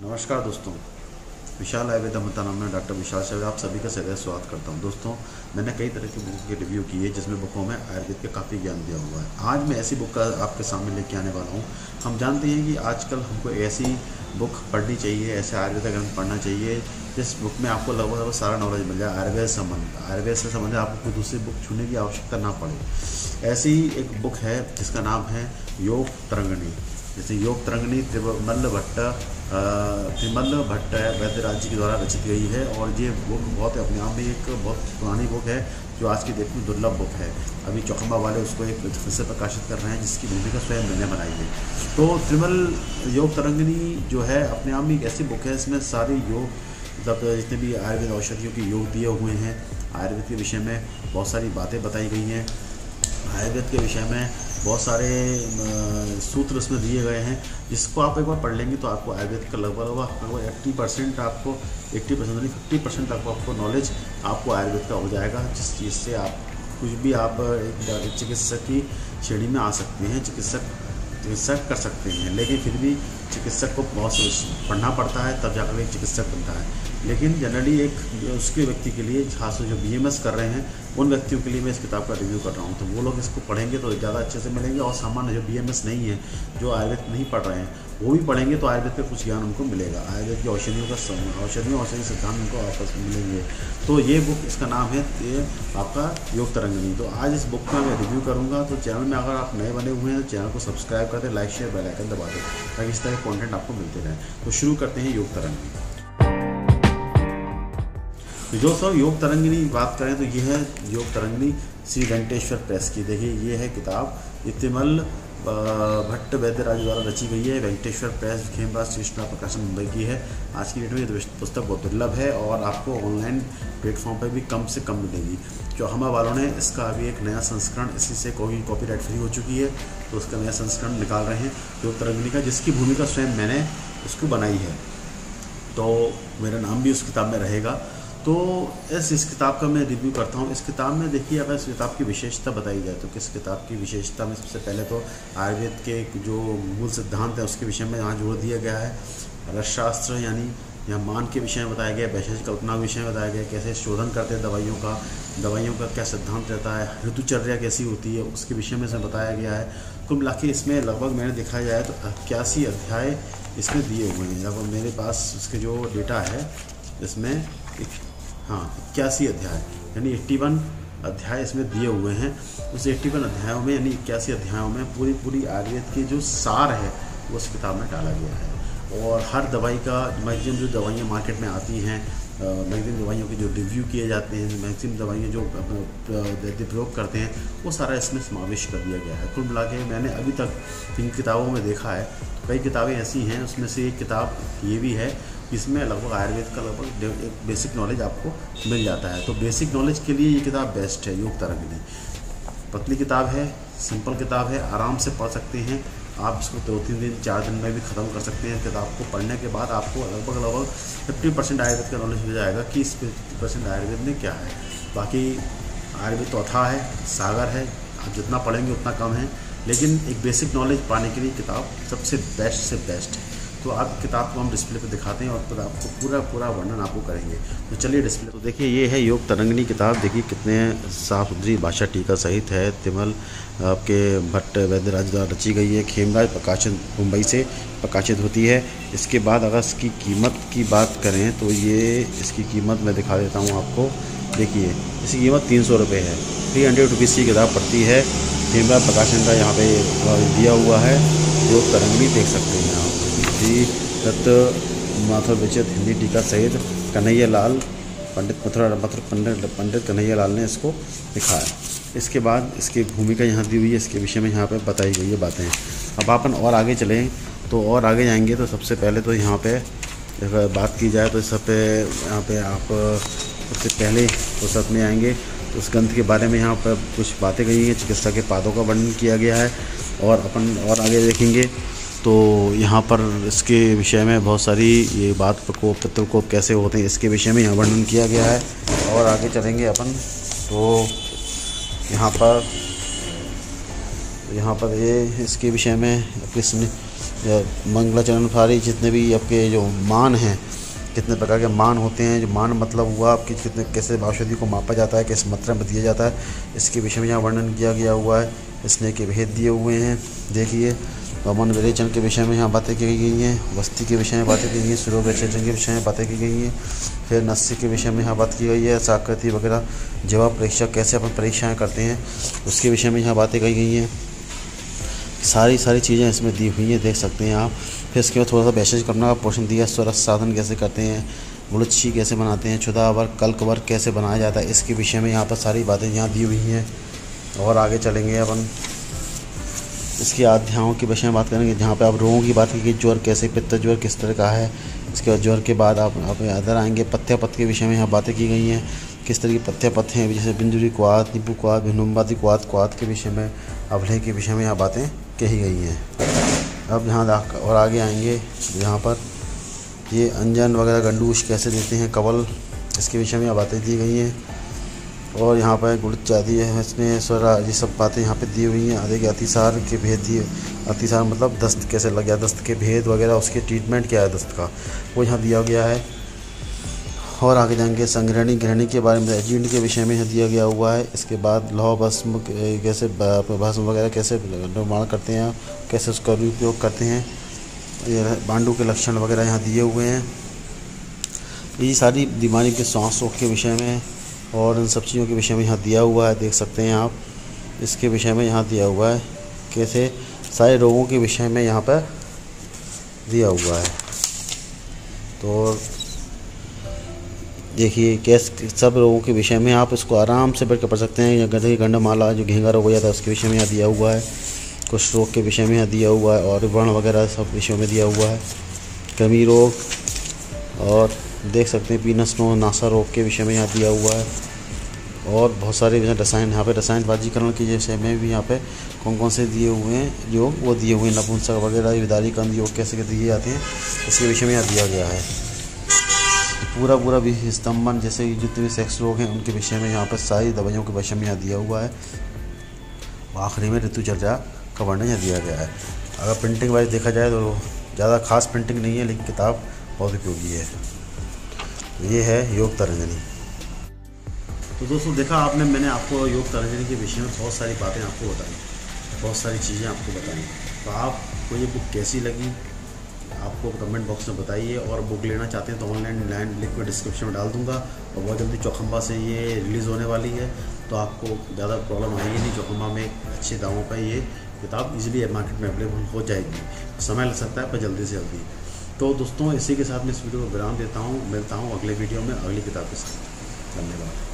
नमस्कार दोस्तों, विशाल आयुर्वेद नाम में डॉक्टर विशाल से आप सभी का सदैव स्वागत करता हूं। दोस्तों, मैंने कई तरह की बुक की रिव्यू की है जिसमें बुकों में आयुर्वेद के काफ़ी ज्ञान दिया हुआ है। आज मैं ऐसी बुक का आपके सामने लेके आने वाला हूं। हम जानते हैं कि आजकल हमको ऐसी बुक पढ़नी चाहिए, ऐसे आयुर्वेद का ग्रंथ पढ़ना चाहिए जिस बुक में आपको लगभग सारा नॉलेज मिल जाए। आयुर्वेद से संबंधित आपको कोई दूसरी बुक छूने की आवश्यकता ना पड़े। ऐसी एक बुक है जिसका नाम है योग तरंगिणी। जैसे योग तरंगिणी त्रिमल्ल भट्ट वैद्यराज जी के द्वारा रचित गई है और ये बुक बहुत अपने आप में एक बहुत पुरानी बुक है जो आज की डेट में दुर्लभ बुक है। अभी चौखंबा वाले उसको एक फिर से प्रकाशित कर रहे हैं जिसकी भूमिका स्वयं मैंने बनाई है। तो त्रिमल योग तरंगिणी जो है अपने आप में एक ऐसी बुक है, इसमें सारे योग मतलब जितने भी आयुर्वेद औषधियों के योग दिए हुए हैं, आयुर्वेद के विषय में बहुत सारी बातें बताई गई हैं, आयुर्वेद के विषय में बहुत सारे सूत्र उसमें दिए गए हैं जिसको आप एक बार पढ़ लेंगे तो आपको आयुर्वेद का लगभग 80% आपको 80% नहीं 50% तक आपको नॉलेज आपको आयुर्वेद का हो जाएगा। जिस चीज़ से आप कुछ भी आप एक चिकित्सक की श्रेणी में आ सकते हैं, चिकित्सक कर सकते हैं, लेकिन फिर भी चिकित्सक को बहुत पढ़ना पड़ता है तब जाकर एक चिकित्सक बनता है। लेकिन जनरली एक उसके व्यक्ति के लिए, खासकर जो BMS कर रहे हैं उन व्यक्तियों के लिए मैं इस किताब का रिव्यू कर रहा हूँ। तो वो लोग इसको पढ़ेंगे तो ज़्यादा अच्छे से मिलेंगे और सामान्य जो BMS नहीं है, जो आयुर्वेद नहीं पढ़ रहे हैं, वो भी पढ़ेंगे तो आयुर्वेद का कुछ ज्ञान उनको मिलेगा। आयुर्वेद की औषधि सिद्धांत उनको आपस में मिलेंगे। तो ये बुक, इसका नाम है ये आपका योग तरंगिणी। तो आज इस बुक का मैं रिव्यू करूँगा। तो चैनल में अगर आप नए बने हुए हैं तो चैनल को सब्सक्राइब कर दें, लाइक शेयर बेल आइकन दबा दें ताकि इस तरह के कॉन्टेंट आपको मिलते रहें। तो शुरू करते हैं योग तरंगिणी। जो सब योग तरंगिणी बात करें तो ये है योग तरंगिणी श्री वेंकटेश्वर प्रेस की। देखिए ये है किताब, त्रिमल भट्ट वैद्यराज द्वारा रची गई है। वेंकटेश्वर प्रेस खेमराज कृष्णा प्रकाशन मुंबई की है। आज की डेट में ये पुस्तक बहुत दुर्लभ है और आपको ऑनलाइन प्लेटफॉर्म पर भी कम से कम मिलेगी। चौखंबा वालों ने इसका अभी एक नया संस्करण, इसी से कोई कॉपीराइट फ्री हो चुकी है तो उसका नया संस्करण निकाल रहे हैं योग तरंगिणी का, जिसकी भूमिका स्वयं मैंने उसको बनाई है। तो मेरा नाम भी उस किताब में रहेगा। तो इस किताब का मैं रिव्यू करता हूँ। इस किताब में देखिए, अगर इस किताब की विशेषता बताई जाए तो किस किताब की विशेषता में सबसे पहले तो आयुर्वेद के जो मूल सिद्धांत है उसके विषय में यहाँ जोड़ दिया गया है। रसशास्त्र यानी यहाँ मान के विषय में बताया गया, वैशेषिक कल्पना के विषय में बताया गया, कैसे शोधन करते हैं दवाइयों का क्या सिद्धांत रहता है, ऋतुचर्या कैसी होती है उसके विषय में इसमें बताया गया है। कुल मिला के इसमें लगभग मैंने देखा जाए तो 81 अध्याय इसमें दिए हुए हैं। लगभग मेरे पास उसके जो डेटा है इसमें 81 अध्याय यानी 81 अध्याय इसमें दिए हुए हैं। उस 81 अध्यायों में यानी 81 अध्यायों में पूरी आयुर्वेद की जो सार है वो उस किताब में डाला गया है। और हर दवाई का मैक्सिमम जो दवाइयाँ मार्केट में आती हैं, मैक्सिमम दवाइयों के जो रिव्यू किए जाते हैं, मैक्सिमम दवाइयाँ जो प्रयोग करते हैं, वो सारा इसमें समावेश कर दिया गया है। कुल मिला के मैंने अभी तक इन किताबों में देखा है, कई किताबें ऐसी हैं, उसमें से एक किताब ये भी है इसमें लगभग आयुर्वेद का लगभग एक बेसिक नॉलेज आपको मिल जाता है। तो बेसिक नॉलेज के लिए ये किताब बेस्ट है, योग तरंगिणी। पतली किताब है, सिंपल किताब है, आराम से पढ़ सकते हैं आप। इसको 2-3 दिन 4 दिन में भी ख़त्म कर सकते हैं। किताब को पढ़ने के बाद आपको लगभग 50% आयुर्वेद का नॉलेज मिल जाएगा कि इस 50% आयुर्वेद में क्या है। बाकी आयुर्वेद तो अथाह है, सागर है, आप जितना पढ़ेंगे उतना कम है, लेकिन एक बेसिक नॉलेज पाने के लिए किताब सबसे बेस्ट से बेस्ट है। तो आप किताब को हम डिस्प्ले पे दिखाते हैं और फिर आपको पूरा वर्णन आपको करेंगे। तो चलिए डिस्प्ले। तो देखिए ये है योग तरंगिणी किताब। देखिए कितने साफ सुथरी भाषा टीका सहित है। त्रिमल आपके भट्ट वैद्यराज द्वारा रची गई है। खेमराज प्रकाशन मुंबई से प्रकाशित होती है। इसके बाद अगर इसकी कीमत की बात करें तो ये इसकी कीमत मैं दिखा देता हूँ आपको। देखिए इसकी कीमत 300 रुपये है। 300 रुपीज़ की किताब पड़ती है। खेमराज प्रकाशन का यहाँ पे दिया हुआ है। योग तरंगिणी देख सकते हैं आप। श्री दत्त माथुर विचित हिंदी टीका सहित कन्हैया लाल पंडित कन्हैया लाल ने इसको लिखा है। इसके बाद इसकी भूमिका यहाँ दी हुई है, इसके विषय में यहाँ पे बताई गई है बातें। अब अपन और आगे चलें तो और आगे जाएंगे तो सबसे पहले तो यहाँ पे अगर बात की जाए तो सब पे यहाँ पे आप सबसे पहले फुर्सत में आएंगे तो उस ग्रंथ के बारे में यहाँ पर कुछ बातें कही हैं। चिकित्सा के पादों का वर्णन किया गया है और अपन और आगे देखेंगे तो यहाँ पर इसके विषय में बहुत सारी ये बात प्रकोप पित्तकोप कैसे होते हैं इसके विषय में यहाँ वर्णन किया गया है। और आगे चलेंगे अपन तो यहाँ पर ये इसके विषय में मंगलाचरण सारी जितने भी आपके जो मान हैं, कितने प्रकार के मान होते हैं, जो मान मतलब हुआ आपकी कितने कैसे औषधि को मापा जाता है, किस मात्रा में दिया जाता है, इसके विषय में यहाँ वर्णन किया गया हुआ है। स्नेह के भेद दिए हुए हैं। देखिए अमन विरेचन के विषय में यहाँ बातें की गई हैं, वस्ती के विषय में बातें की गई हैं, सुरोग विरेचन के विषय में बातें की गई हैं। फिर नस्य के विषय में यहाँ बात की गई है, साकृति वगैरह जवाब परीक्षा कैसे अपन परीक्षाएँ करते हैं उसके विषय में यहाँ बातें कही गई हैं। सारी चीज़ें इसमें दी हुई हैं, देख सकते हैं आप। फिर इसके बाद थोड़ा सा बैसेज करना का पोर्शन दिया, स्वरस साधन कैसे करते हैं, गुलच्छी कैसे बनाते हैं, क्षुधा वर्ग कल्क वर्ग कैसे बनाया जाता है, इसके विषय में यहाँ पर सारी बातें यहाँ दी हुई हैं। और आगे चलेंगे अपन इसके अध्यायों के विषय में बात करेंगे, जहाँ पे आप रोगों की बात की, ज्वर कैसे, पित्त ज्वर किस तरह का है। इसके बाद ज्वर के बाद आप अदर आएंगे, पथ्यापथ के विषय में यहाँ बातें की गई हैं, किस तरह की पथ्यापथ हैं, जैसे बिंदुरी क्वाथ, नींबू क्वाथ, भिन्नुम्बादी क्वाथ के विषय में, अवलय के विषय में यहाँ बातें कही गई हैं। अब यहाँ और आगे आएंगे, यहाँ पर ये अंजन वगैरह गंडूश कैसे देते हैं, कवल, इसके विषय में यहाँ बातें दी गई हैं। और यहाँ पर गुड़ आदि है, इसमें स्वरा, ये सब बातें यहाँ पे दी हुई हैं। आगे अतिसार के भेद दिए, अतिसार मतलब दस्त कैसे लग गया, दस्त के भेद वगैरह, उसके ट्रीटमेंट क्या है दस्त का, वो यहाँ दिया गया है। और आगे जाएंगे संग्रहणी ग्रहणी के बारे में, एजेंट के विषय में यहाँ दिया गया हुआ है। इसके बाद लौह भस्म कैसे, भस्म वगैरह कैसे निर्माण करते हैं, कैसे उसका उपयोग करते हैं, ये बांडू के लक्षण वगैरह यहाँ दिए हुए हैं। ये सारी बीमारी के सांस रोग के विषय में और इन सब चीज़ों के विषय में यहाँ दिया हुआ है, देख सकते हैं आप। इसके विषय में यहाँ दिया हुआ है, कैसे सारे रोगों के विषय में यहाँ पर दिया हुआ है। तो देखिए कैसे सब रोगों के विषय में आप इसको आराम से बैठ कर पढ़ सकते हैं। या गधे की गंडमाला जो घेंगा रोग हो जाता है उसके विषय में यहाँ दिया हुआ है, कुछ रोग के विषय में यहाँ दिया हुआ है, और वर्ण वगैरह सब विषयों में दिया हुआ है, कृमि रोग, और देख सकते हैं पीनस रोग, नासा रोग के विषय में यहाँ दिया हुआ है। और बहुत सारे रसायन, यहाँ पे रसायन बाजीकरण के विषय में भी यहाँ पे कौन कौन से दिए हुए हैं योग, वो दिए हुए हैं। नपुंसक वगैरह विदारी कंद योग कैसे दिए जाते हैं इसके विषय में यहाँ दिया गया है। पूरा भी स्तंभन जैसे जितने भी सेक्स रोग हैं उनके विषय में यहाँ पर सारी दवाइयों के विषय में यहाँ दिया हुआ है। आखिरी में ऋतुचर्या का वर्णन यहाँ दिया गया है। अगर प्रिंटिंग वाइज देखा जाए तो ज़्यादा खास प्रिंटिंग नहीं है, लेकिन किताब बहुत उपयोगी है। ये है योग तरंगिणी। तो दोस्तों देखा आपने, मैंने आपको योग तरंगिणी के विषय में बहुत सारी बातें आपको बताई, बहुत सारी चीज़ें आपको बताई। तो आपको ये बुक कैसी लगी आपको कमेंट बॉक्स में बताइए। और बुक लेना चाहते हैं तो ऑनलाइन लिंक में डिस्क्रिप्शन में डाल दूंगा। और बहुत जल्दी चौखंबा से ये रिलीज़ होने वाली है, तो आपको ज़्यादा प्रॉब्लम आएगी नहीं। चौखंबा में अच्छे दामों पर ये किताब इजीली मार्केट में अवेलेबल हो जाएगी। समय लग सकता है पर जल्दी से जल्दी। तो दोस्तों इसी के साथ मैं इस वीडियो को विराम देता हूँ। मिलता हूँ अगले वीडियो में अगली किताब के साथ। धन्यवाद।